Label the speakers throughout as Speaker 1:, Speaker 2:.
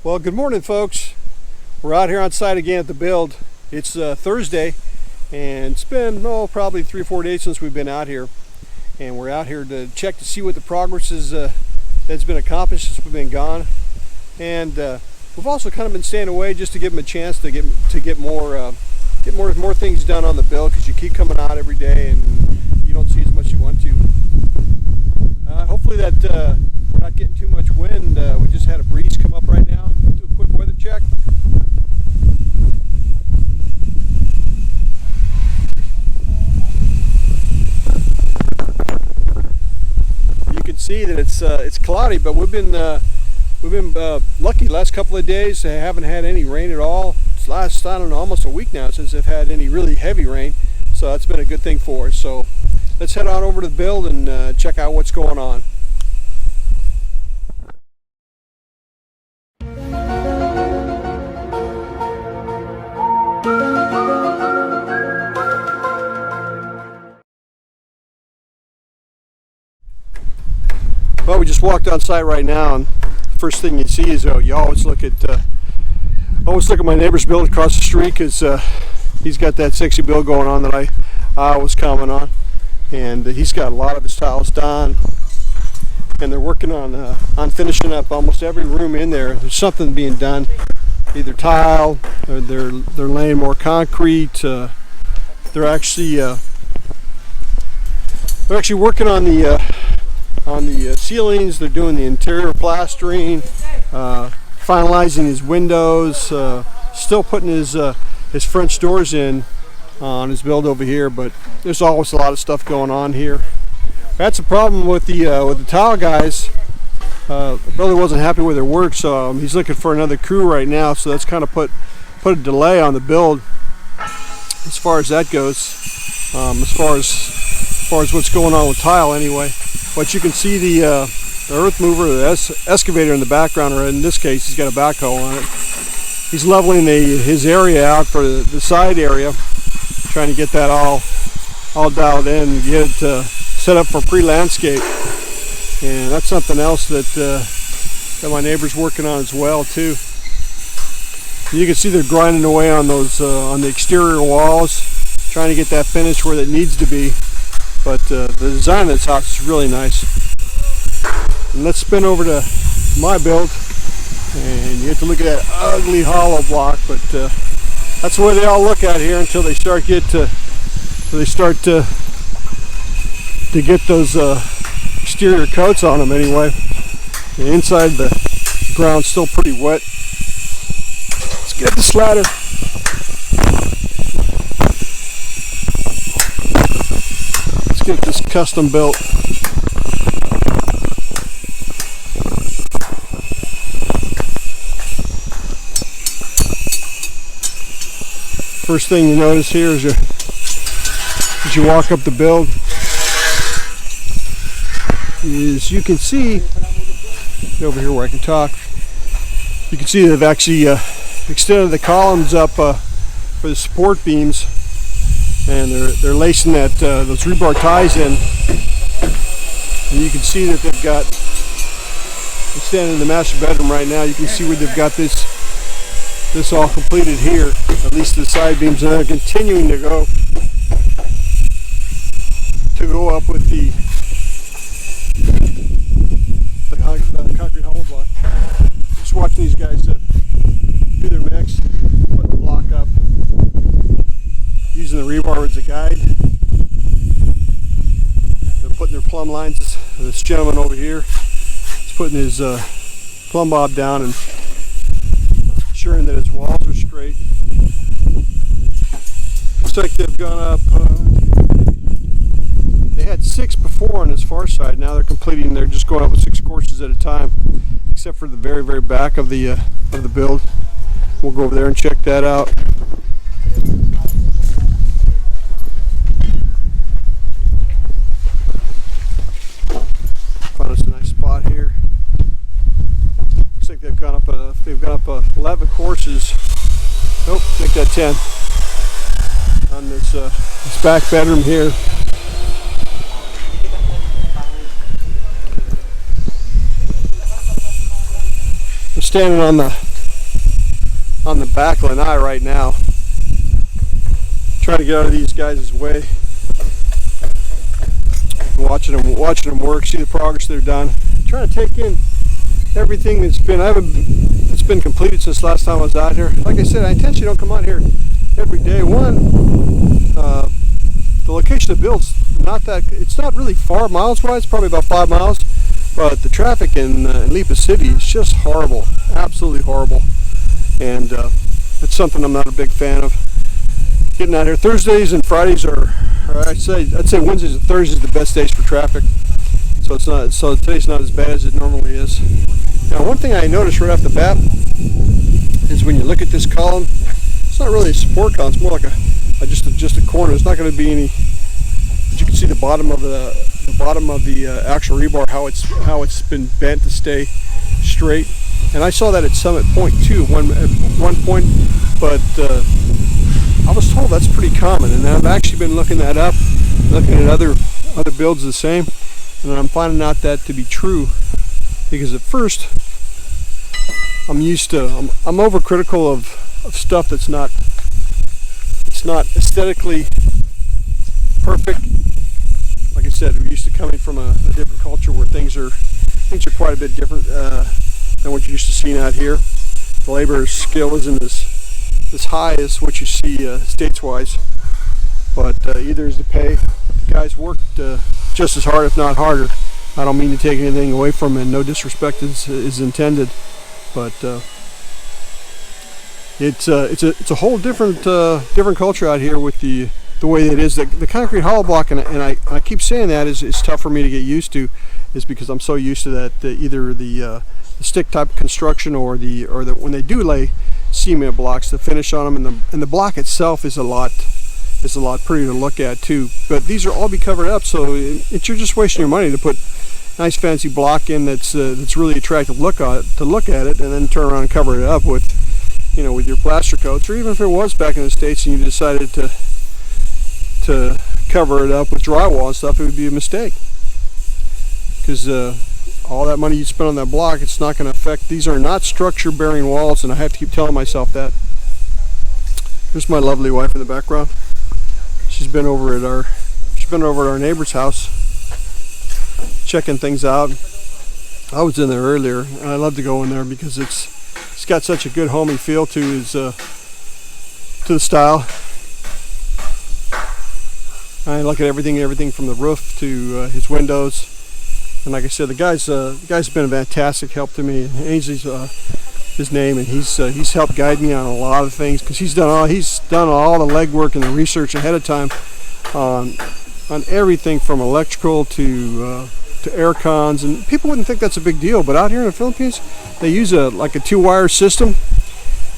Speaker 1: Well, good morning, folks. We're out here on site again at the build. It's Thursday, and it's been probably 3 or 4 days since we've been out here, and we're out here to check to see what the progress is that's been accomplished since we've been gone. And we've also kind of been staying away just to give them a chance to get more things done on the build, because you keep coming out every day and you don't see as much as you want to. Hopefully that we're not getting too much wind. We just had a breeze come up right now. Do a quick weather check. You can see that it's cloudy, but we've been lucky the last couple of days. They haven't had any rain at all. It's last, I don't know, almost a week now since they've had any really heavy rain, so that's been a good thing for us. So let's head on over to the build and check out what's going on. Well, we just walked on site right now, and first thing you see is you always look at my neighbor's build across the street, because he's got that sexy build going on that I was commenting on, and he's got a lot of his tiles done, and they're working on finishing up almost every room in there. There's something being done, either tile, or they're laying more concrete. They're actually working on the ceilings. They're doing the interior plastering, finalizing his windows, still putting his French doors in on his build over here. But there's always a lot of stuff going on here. That's a problem with the tile guys. Brother wasn't happy with their work, so he's looking for another crew right now. So that's kind of put a delay on the build as far as that goes. As far as what's going on with tile, anyway. But you can see the earth mover, the excavator in the background, or in this case, he's got a backhoe on it. He's leveling his area out for the side area, trying to get that all dialed in and get it set up for pre-landscape. And that's something else that my neighbor's working on as well too. You can see they're grinding away on those on the exterior walls, trying to get that finished where it needs to be. But the design of this house is really nice. And let's spin over to my build, and you have to look at that ugly hollow block. But that's the way they all look at here until they start to get those exterior coats on them. Anyway, the inside the ground's still pretty wet. Let's get this ladder. Get this custom built. First thing you notice here is as you walk up the build is you can see over here where I can talk. You can see they've actually extended the columns up for the support beams. And they're lacing those rebar ties in, and you can see that they've got. I'm standing in the master bedroom right now. You can see where they've got this all completed here, at least the side beams, and they're continuing to go up with the concrete hollow block. Just watching these guys do their mix, put the block up. Using the rebar as a guide. They're putting their plumb lines. This gentleman over here is putting his plumb bob down and ensuring that his walls are straight. Looks like they've gone up. They had 6 before on this far side. Now they're completing. They're just going up with 6 courses at a time, except for the very, very back of the build. We'll go over there and check that out. Found us a nice spot here. Looks like they've gone up 11 courses. Nope, make that 10 on this back bedroom here. We're standing on the on the back lanai right now. Trying to get out of these guys' way. Watching them work, see the progress they've done. Trying to take in everything that's been completed since last time I was out here. Like I said, I intentionally don't come out here every day. One, the location of the build's it's not really far miles wise, probably about 5 miles, but the traffic in Lipa City is just horrible, absolutely horrible, and it's something I'm not a big fan of. Getting out here, Thursdays and Fridays I'd say Wednesdays and Thursdays are the best days for traffic. So today's not as bad as it normally is. Now, one thing I noticed right off the bat is when you look at this column, it's not really a support column. It's more like just a corner. It's not going to be any. But you can see the bottom of the actual rebar, how it's been bent to stay straight. And I saw that at Summit Point too, at one point, but I was told that's pretty common, and I've actually been looking that up, looking at other builds the same, and I'm finding out that to be true. Because at first, I'm overcritical of stuff that's not aesthetically perfect. Like I said, we're used to coming from a different culture where things are quite a bit different than what you're used to seeing out here. The labor skill isn't as high as what you see states-wise, but either is the pay. The guys worked just as hard, if not harder. I don't mean to take anything away from it. No disrespect is intended, but it's a whole different culture out here with the way it is. The concrete hollow block, and I keep saying that is tough for me to get used to, is because I'm so used to that either the stick type of construction or the when they do lay cement blocks, the finish on them and the block itself is a lot prettier to look at too. But these are all be covered up, so you're just wasting your money to put nice fancy block in that's really attractive to look at it, and then turn around and cover it up with your plaster coats, or even if it was back in the States and you decided to cover it up with drywall and stuff, it would be a mistake, because all that money you spend on that block, it's not going to affect. These are not structure bearing walls, and I have to keep telling myself that. Here's my lovely wife in the background. She's been over at our neighbor's house checking things out. I was in there earlier, and I love to go in there because it's got such a good homey feel to the style. I look at everything from the roof to his windows, and like I said, the guy's been a fantastic help to me. Ainsley's his name, and he's helped guide me on a lot of things, because he's done all the legwork and the research ahead of time on everything from electrical to air cons. And people wouldn't think that's a big deal, but out here in the Philippines, they use a 2-wire system,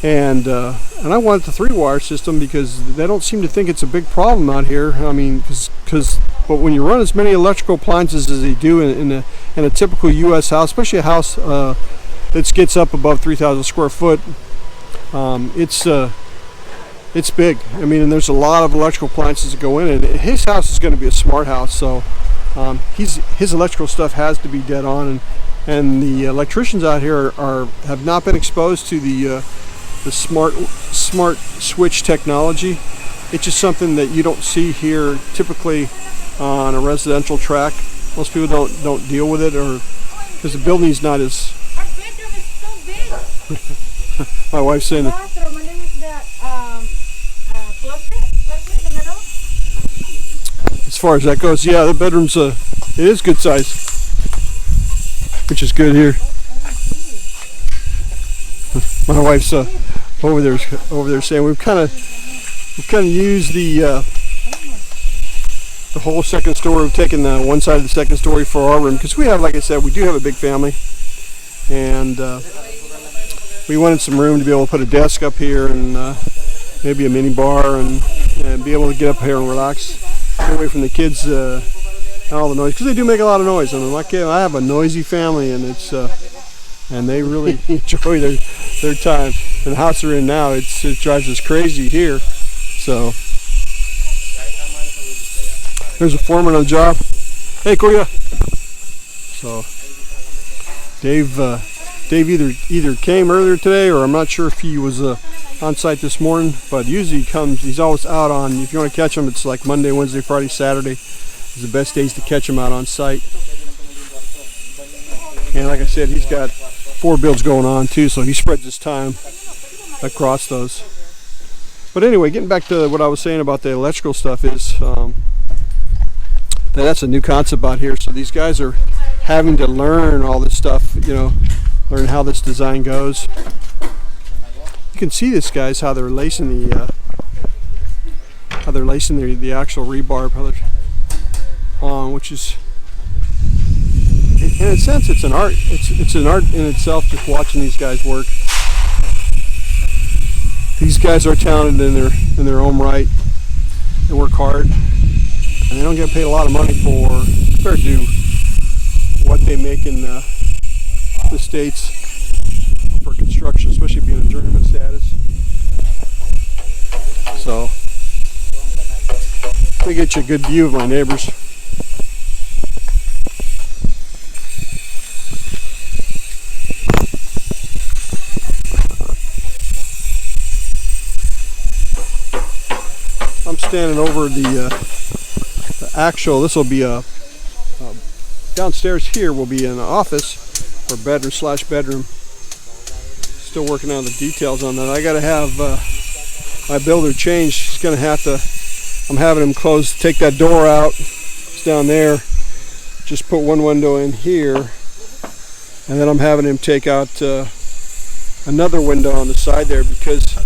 Speaker 1: and I wanted the 3-wire system because they don't seem to think it's a big problem out here. I mean, but when you run as many electrical appliances as they do in a typical U.S. house, especially a house that gets up above 3,000 square foot, it's big. I mean, and there's a lot of electrical appliances that go in, and his house is going to be a smart house, so his electrical stuff has to be dead on, and the electricians out here have not been exposed to the smart switch technology. It's just something that you don't see here typically on a residential track. Most people don't deal with it, or because the building's not as.
Speaker 2: Our bedroom is so big.
Speaker 1: My wife's saying that.
Speaker 2: Bathroom, and then is that closet in the middle.
Speaker 1: As far as that goes, yeah, the bedroom's it is good size, which is good here. My wife's over there saying we've kind of used the whole second story. We've taken one side of the second story for our room, because we have, like I said, we do have a big family, and we wanted some room to be able to put a desk up here and maybe a mini bar, and be able to get up here and relax, get away from the kids and all the noise, because they do make a lot of noise. I mean, I have a noisy family, and it's and they really enjoy their time. And the house they're in now, it drives us crazy here. So there's a foreman on the job. Hey, Korea. So Dave Dave either came earlier today, or I'm not sure if he was on site this morning, but usually he's always out on, if you want to catch him, it's like Monday, Wednesday, Friday, Saturday is the best days to catch him out on site. And like I said, he's got 4 builds going on too, so he spreads his time across those. But anyway, getting back to what I was saying about the electrical stuff is that's a new concept out here. So these guys are having to learn all this stuff, you know, learn how this design goes. You can see this, guys, how they're lacing the actual rebar on, which is, in a sense, it's an art. It's an art in itself, just watching these guys work. These guys are talented in their own right. They work hard, and they don't get paid a lot of money compared to what they make in the States for construction, especially being a journeyman status. So they get you a good view of my neighbors. I'm standing over the actual, this will be downstairs here will be an office or bedroom/bedroom. Still working on the details on that. I got to have my builder change. He's going to have to, I'm having him take that door out. It's down there. Just put one window in here. And then I'm having him take out another window on the side there, because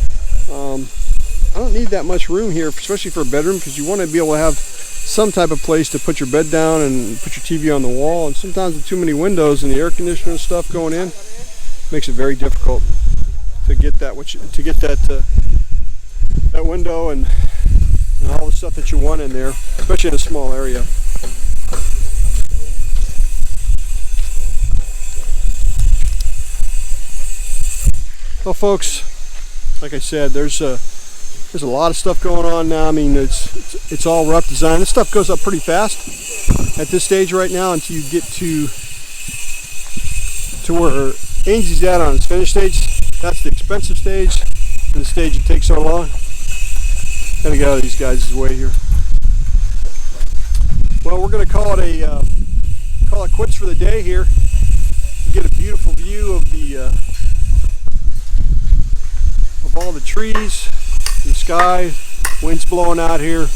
Speaker 1: I don't need that much room here, especially for a bedroom, because you want to be able to have some type of place to put your bed down and put your TV on the wall. And sometimes with too many windows and the air conditioner and stuff going in, makes it very difficult to get that that window and all the stuff that you want in there, especially in a small area. Well, folks, like I said, there's a lot of stuff going on now. I mean, it's all rough design. This stuff goes up pretty fast at this stage right now until you get to where Ainsley's at on its finished stage. That's the expensive stage. The stage that takes so long. Gotta get out of these guys' way here. Well, we're gonna call it quits for the day here. You get a beautiful view of all the trees, the sky, wind's blowing out here.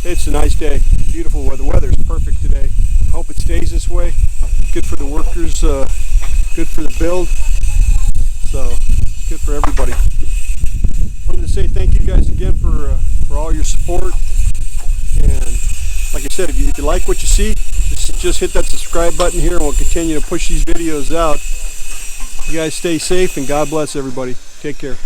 Speaker 1: It's a nice day, beautiful weather. The weather's perfect today. I hope it stays this way. Good for the workers, good for the build, so good for everybody. Wanted to say thank you guys again for all your support, and like I said, if you like what you see, just hit that subscribe button here, and we'll continue to push these videos out. You guys stay safe, and God bless everybody. Take care.